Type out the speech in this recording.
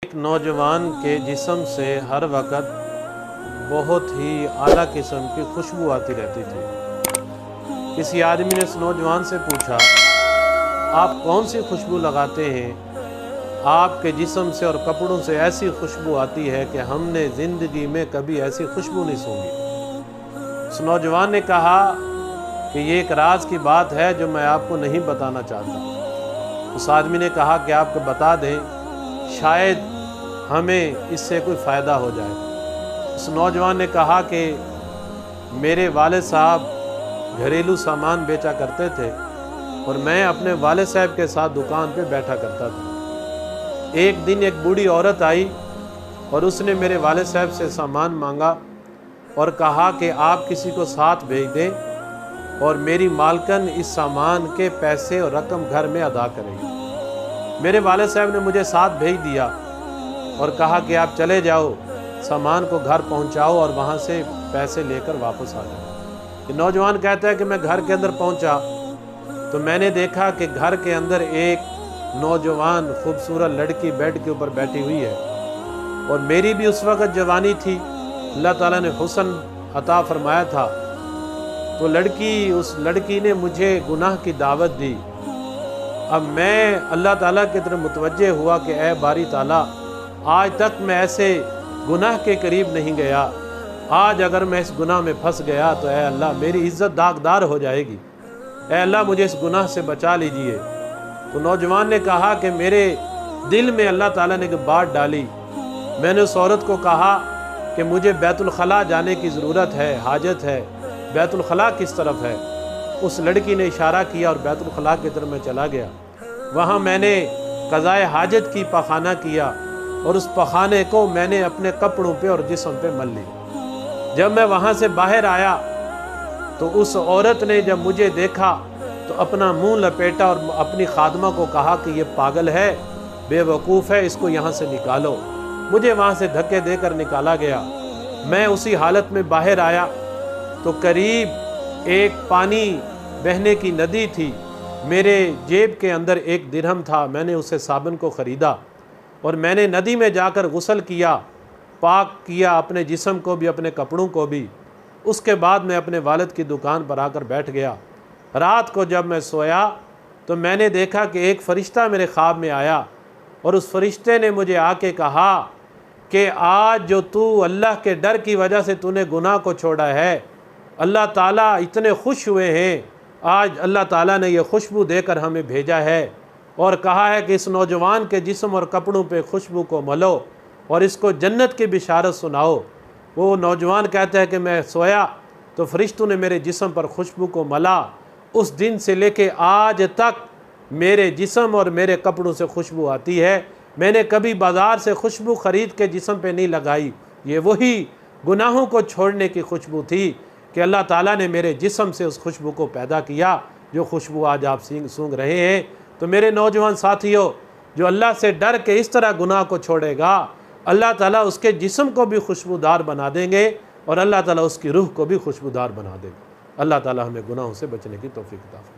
एक नौजवान के जिस्म से हर वक़्त बहुत ही आला किस्म की खुशबू आती रहती थी। किसी आदमी ने उस नौजवान से पूछा, आप कौन सी खुशबू लगाते हैं? आपके जिस्म से और कपड़ों से ऐसी खुशबू आती है कि हमने ज़िंदगी में कभी ऐसी खुशबू नहीं सूंघी। उस नौजवान ने कहा कि ये एक राज की बात है जो मैं आपको नहीं बताना चाहता। उस आदमी ने कहा कि आपको बता दें, शायद हमें इससे कोई फ़ायदा हो जाए। उस नौजवान ने कहा कि मेरे वालिद साहब घरेलू सामान बेचा करते थे और मैं अपने वालिद साहब के साथ दुकान पे बैठा करता था। एक दिन एक बूढ़ी औरत आई और उसने मेरे वालिद साहब से सामान मांगा और कहा कि आप किसी को साथ भेज दें और मेरी मालकन इस सामान के पैसे और रकम घर में अदा करेगी। मेरे वालिद साहब ने मुझे साथ भेज दिया और कहा कि आप चले जाओ, सामान को घर पहुंचाओ और वहां से पैसे लेकर वापस आ जाओ। नौजवान कहता है कि मैं घर के अंदर पहुंचा तो मैंने देखा कि घर के अंदर एक नौजवान खूबसूरत लड़की बेड के ऊपर बैठी हुई है और मेरी भी उस वक़्त जवानी थी, अल्लाह ताला ने हुस्न अता फरमाया था। तो उस लड़की ने मुझे गुनाह की दावत दी। अब मैं अल्लाह ताला की तरफ मुतवज्जे हुआ कि ऐ बारी ताला, आज तक मैं ऐसे गुनाह के करीब नहीं गया, आज अगर मैं इस गुनाह में फंस गया तो ऐ अल्लाह मेरी इज़्ज़त दागदार हो जाएगी, ऐ अल्लाह मुझे इस गुनाह से बचा लीजिए। तो नौजवान ने कहा कि मेरे दिल में अल्लाह ताला ने एक बात डाली। मैंने उस औरत को कहा कि मुझे बैतुल खला जाने की ज़रूरत है, हाजत है, बैतुल खला किस तरफ है? उस लड़की ने इशारा किया और बैतुल खला की तरफ मैं चला गया। वहाँ मैंने क़ज़ाए हाजत की, पखाना किया और उस पखाने को मैंने अपने कपड़ों पे और जिस्म पे मल लिया। जब मैं वहाँ से बाहर आया तो उस औरत ने जब मुझे देखा तो अपना मुंह लपेटा और अपनी खादमा को कहा कि ये पागल है, बेवकूफ़ है, इसको यहाँ से निकालो। मुझे वहाँ से धक्के देकर निकाला गया। मैं उसी हालत में बाहर आया तो करीब एक पानी बहने की नदी थी। मेरे जेब के अंदर एक दिरहम था। मैंने उसे साबुन को ख़रीदा और मैंने नदी में जाकर गुस्ल किया, पाक किया अपने जिस्म को भी, अपने कपड़ों को भी। उसके बाद मैं अपने वालिद की दुकान पर आकर बैठ गया। रात को जब मैं सोया तो मैंने देखा कि एक फ़रिश्ता मेरे ख्वाब में आया और उस फरिश्ते ने मुझे आके कहा कि आज जो तू अल्लाह के डर की वजह से तूने गुनाह को छोड़ा है, अल्लाह ताला इतने खुश हुए हैं। आज अल्लाह ताला ने यह खुशबू देकर हमें भेजा है और कहा है कि इस नौजवान के जिस्म और कपड़ों पे खुशबू को मलो और इसको जन्नत की बिशारत सुनाओ। वो नौजवान कहता है कि मैं सोया तो फरिश्तों ने मेरे जिस्म पर खुशबू को मला। उस दिन से लेके आज तक मेरे जिस्म और मेरे कपड़ों से खुशबू आती है। मैंने कभी बाज़ार से खुशबू ख़रीद के जिस्म पे नहीं लगाई। ये वही गुनाहों को छोड़ने की खुशबू थी कि अल्लाह ताला ने मेरे जिस्म से उस खुशबू को पैदा किया, जो खुशबू आज आप सूंघ रहे हैं। तो मेरे नौजवान साथियों, जो अल्लाह से डर के इस तरह गुनाह को छोड़ेगा, अल्लाह ताला उसके जिस्म को भी खुशबूदार बना देंगे और अल्लाह ताला उसकी रूह को भी खुशबूदार बना देंगे। अल्लाह ताला हमें गुनाहों से बचने की तौफीक अता फरमाए।